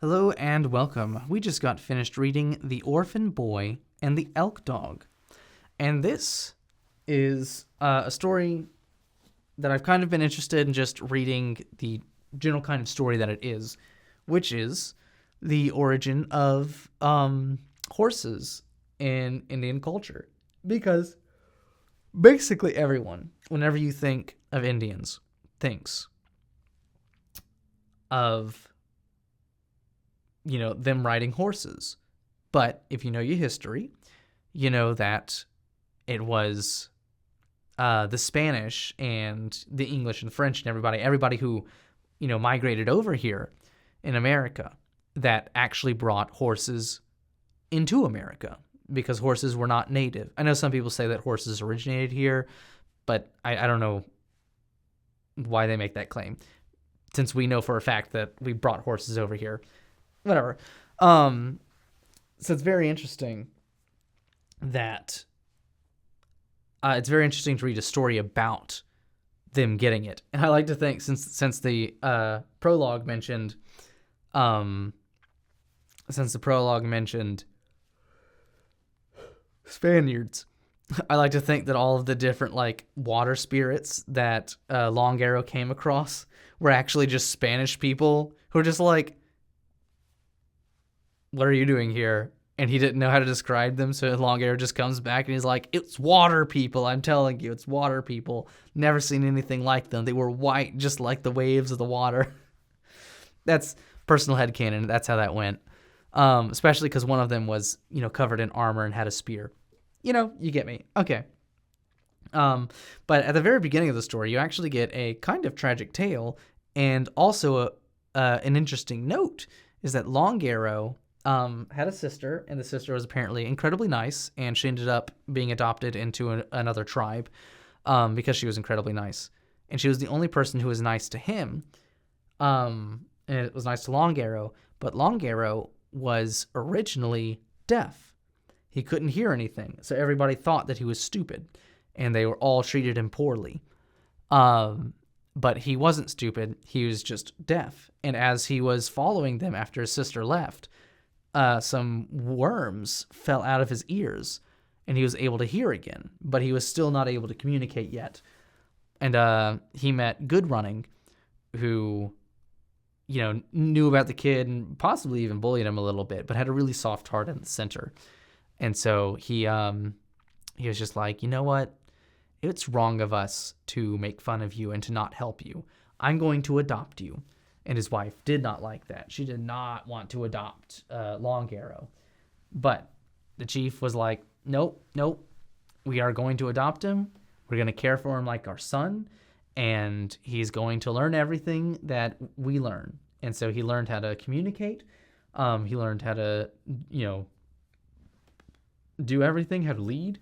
Hello and welcome. We just got finished reading The Orphan Boy and the Elk Dog. And this is a story that I've kind of been interested in just reading the general kind of story that it is, which is the origin of horses in Indian culture. Because basically everyone, whenever you think of Indians, thinks of them riding horses. But if you know your history, you know that it was the Spanish and the English and French and everybody who, migrated over here in America that actually brought horses into America because horses were not native. I know some people say that horses originated here, but I don't know why they make that claim, since we know for a fact that we brought horses over here. Whatever. So it's very interesting that it's very interesting to read a story about them getting it. And I like to think, since the prologue mentioned Spaniards, I like to think that all of the different water spirits that Long Arrow came across were actually just Spanish people who are just like, what are you doing here? And he didn't know how to describe them, so Long Arrow just comes back and he's like, it's water people, I'm telling you, it's water people. Never seen anything like them. They were white, just like the waves of the water. That's personal headcanon. That's how that went. Especially because one of them was, covered in armor and had a spear. You get me. Okay. But at the very beginning of the story, you actually get a kind of tragic tale, and also an interesting note is that Long Arrow had a sister, and the sister was apparently incredibly nice, and she ended up being adopted into another tribe because she was incredibly nice. And she was the only person who was nice to him, and it was nice to Long Arrow, but Long Arrow was originally deaf. He couldn't hear anything, so everybody thought that he was stupid, and they were all treated him poorly. But he wasn't stupid, he was just deaf. And as he was following them after his sister left, some worms fell out of his ears, and he was able to hear again, but he was still not able to communicate yet. And he met Good Running, who, knew about the kid and possibly even bullied him a little bit, but had a really soft heart in the center. And so he was just like, you know what? It's wrong of us to make fun of you and to not help you. I'm going to adopt you. And his wife did not like that. She did not want to adopt Long Arrow. But the chief was like, nope, we are going to adopt him. We're going to care for him like our son. And he's going to learn everything that we learn. And so he learned how to communicate. He learned how to, do everything, how to lead.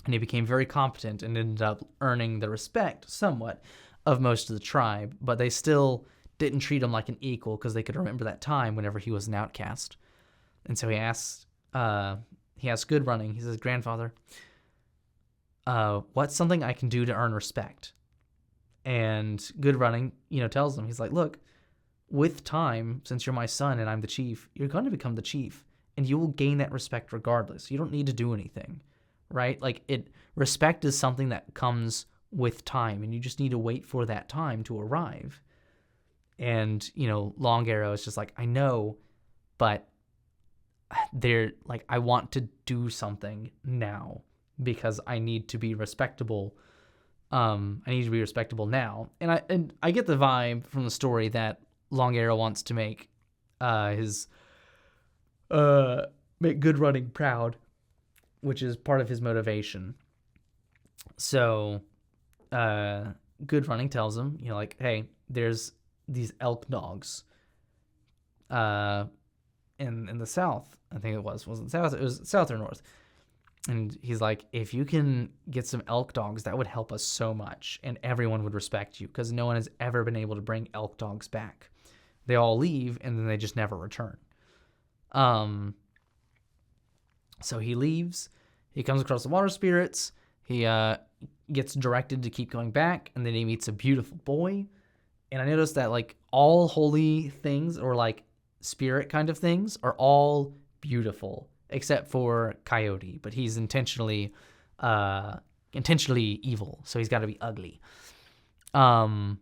And he became very competent and ended up earning the respect, somewhat, of most of the tribe. But they still didn't treat him like an equal because they could remember that time whenever he was an outcast. And so he asked Good Running, he says, grandfather, what's something I can do to earn respect? And Good Running, tells him, he's like, look, with time, since you're my son and I'm the chief, you're going to become the chief, and you will gain that respect regardless. You don't need to do anything, right? Respect is something that comes with time, and you just need to wait for that time to arrive. And, Long Arrow is just like, I know, but I want to do something now because I need to be respectable. I need to be respectable now. And I get the vibe from the story that Long Arrow wants to make make Good Running proud, which is part of his motivation. So, Good Running tells him, hey, there's these elk dogs in the south. I think it wasn't south, it was south or north. And he's like, if you can get some elk dogs, that would help us so much, and everyone would respect you, because no one has ever been able to bring elk dogs back. They all leave, and then they just never return. So he leaves. He comes across the water spirits. He gets directed to keep going back, and then he meets a beautiful boy. And I noticed that all holy things, or spirit kind of things are all beautiful, except for Coyote, but he's intentionally evil, so he's got to be ugly. And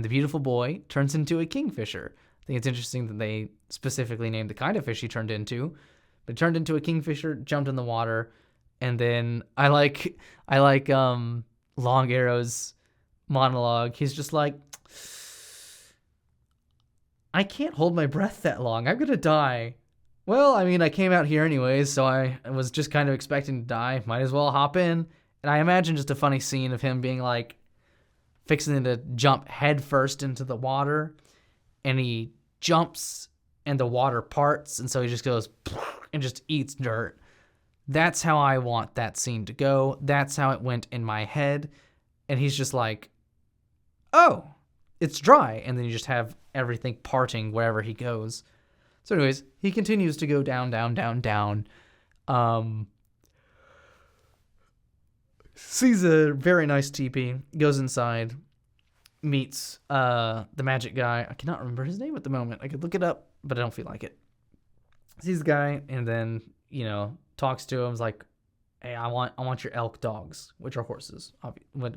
the beautiful boy turns into a kingfisher. I think it's interesting that they specifically named the kind of fish he turned into, but he turned into a kingfisher, jumped in the water, and then I like Long Arrow's monologue. He's just like, I can't hold my breath that long. I'm gonna die. Well, I mean, I came out here anyways, so I was just kind of expecting to die. Might as well hop in. And I imagine just a funny scene of him being like, fixing to jump head first into the water, and he jumps and the water parts, and so he just goes and just eats dirt. That's how I want that scene to go. That's how it went in my head. And he's just like, oh, it's dry. And then you just have everything parting wherever he goes. So anyways, he continues to go down, down, down, down. Sees a very nice teepee, goes inside, meets the magic guy. I cannot remember his name at the moment. I could look it up, but I don't feel like it. Sees the guy, and then, talks to him. Is like, hey, I want your elk dogs, which are horses, what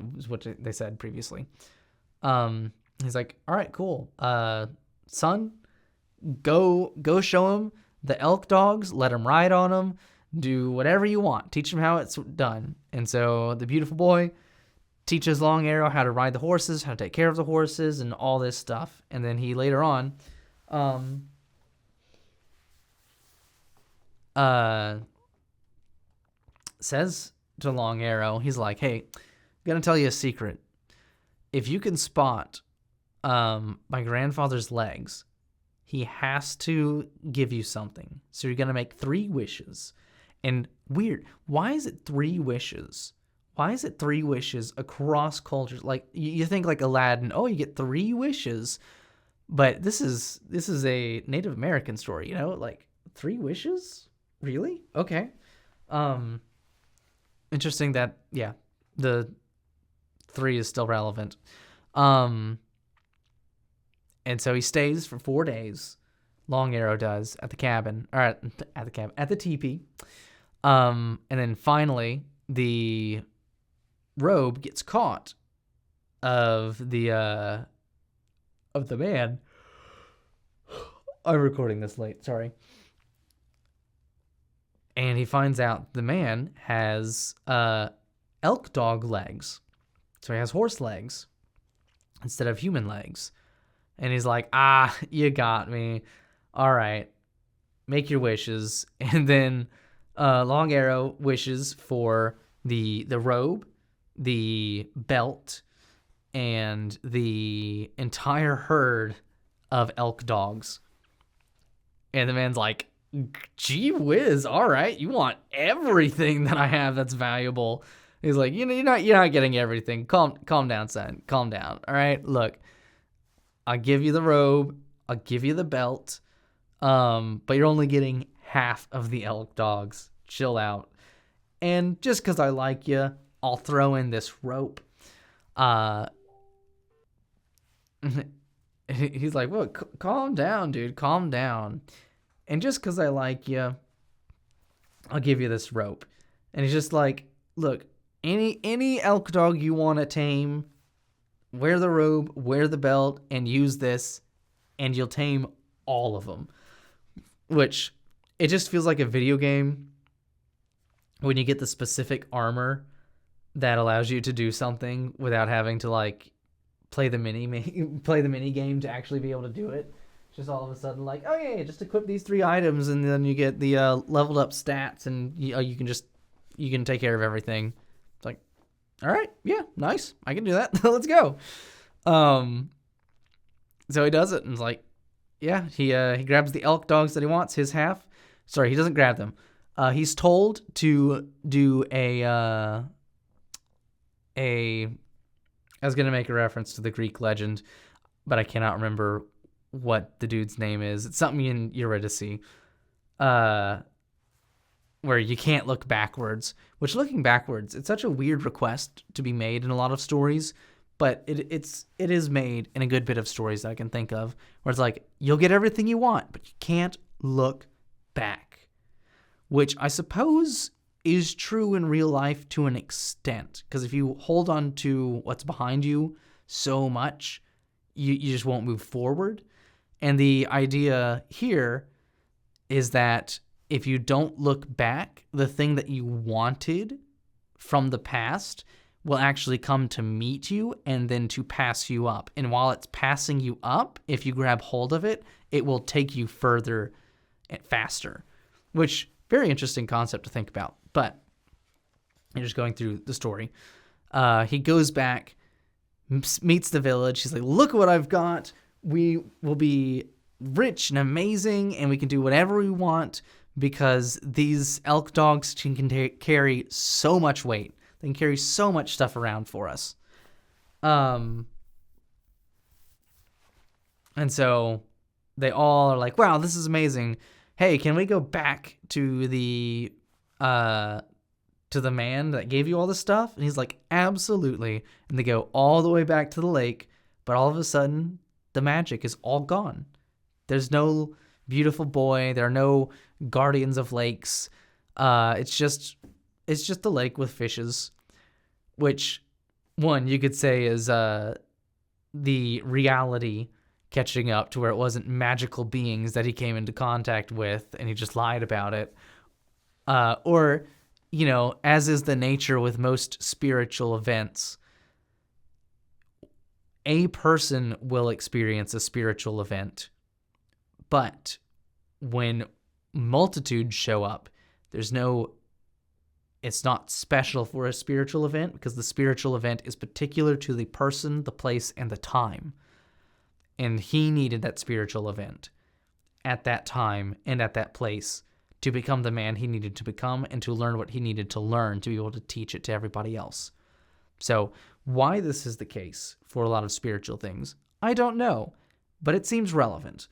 they said previously. He's like, all right, cool. Son, go show him the elk dogs. Let him ride on them. Do whatever you want. Teach him how it's done. And so the beautiful boy teaches Long Arrow how to ride the horses, how to take care of the horses, and all this stuff. And then he later on, says to Long Arrow, he's like, hey, I'm gonna tell you a secret. If you can spot my grandfather's legs, he has to give you something. So you're gonna make 3 wishes. And weird, why is it 3 wishes? Why is it 3 wishes across cultures? Like, you think like Aladdin, oh, you get 3 wishes. But this is a Native American story, like 3 wishes? Really? Okay. Interesting that, yeah, the 3 is still relevant. And so he stays for 4 days. Long Arrow does at the cabin, or at the teepee. And then finally, the robe gets caught of the man. I'm recording this late, sorry. And he finds out the man has elk dog legs. So he has horse legs instead of human legs. And he's like, you got me. All right, make your wishes. And then Long Arrow wishes for the robe, the belt, and the entire herd of elk dogs. And the man's like, gee whiz, all right, you want everything that I have that's valuable. He's like, you're not getting everything. Calm down, son. Calm down. All right, look, I'll give you the robe, I'll give you the belt, but you're only getting half of the elk dogs. Chill out. And just because I like you, I'll throw in this rope. He's like, well, calm down, dude. Calm down. And just because I like you, I'll give you this rope. And he's just like, look, any elk dog you want to tame, wear the robe, wear the belt, and use this, and you'll tame all of them. Which, it just feels like a video game when you get the specific armor that allows you to do something without having to, like, play the mini game to actually be able to do it. Just all of a sudden, like, oh yeah, just equip these 3 items, and then you get the leveled up stats, and you can take care of everything. It's like, all right, yeah, nice, I can do that. Let's go. So he does it, and it's like, yeah, he grabs the elk dogs that he wants, his half. Sorry, he doesn't grab them. He's told to do I was gonna make a reference to the Greek legend, but I cannot remember what the dude's name is. It's something in Eurydice, where you can't look backwards. Which, looking backwards, it's such a weird request to be made in a lot of stories, But it is made in a good bit of stories that I can think of, where it's like, you'll get everything you want, but you can't look back, which I suppose is true in real life to an extent, because if you hold on to what's behind you so much, you just won't move forward. And the idea here is that if you don't look back, the thing that you wanted from the past will actually come to meet you and then to pass you up. And while it's passing you up, if you grab hold of it, it will take you further and faster, which very interesting concept to think about. But you're just going through the story. He goes back, meets the village. He's like, look what I've got. We will be rich and amazing, and we can do whatever we want because these elk dogs can carry so much weight. They can carry so much stuff around for us. And so they all are like, wow, this is amazing. Hey, can we go back to the man that gave you all this stuff? And he's like, absolutely. And they go all the way back to the lake, but all of a sudden, the magic is all gone. There's no beautiful boy. There are no guardians of lakes. It's just the lake with fishes, which one you could say is the reality catching up to where it wasn't magical beings that he came into contact with and he just lied about it. Or, as is the nature with most spiritual events, a person will experience a spiritual event, but when multitudes show up, it's not special for a spiritual event because the spiritual event is particular to the person, the place, and the time. And he needed that spiritual event at that time and at that place to become the man he needed to become and to learn what he needed to learn to be able to teach it to everybody else. So why this is the case for a lot of spiritual things, I don't know, but it seems relevant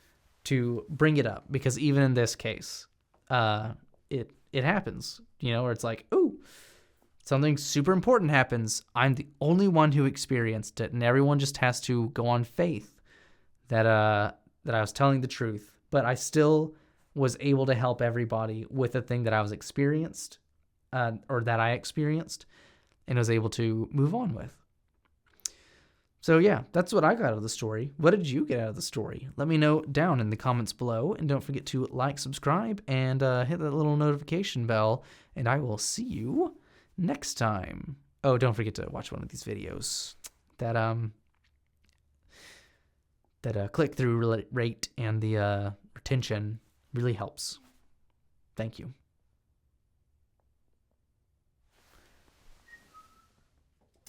to bring it up because even in this case, it happens, where it's like, ooh, something super important happens. I'm the only one who experienced it, and everyone just has to go on faith that I was telling the truth, but I still was able to help everybody with the thing that I was experienced, or that I experienced, and was able to move on with. So yeah, that's what I got out of the story. What did you get out of the story? Let me know down in the comments below, and don't forget to like, subscribe, and hit that little notification bell, and I will see you next time. Oh, don't forget to watch one of these videos. That click-through rate and the retention really helps. Thank you.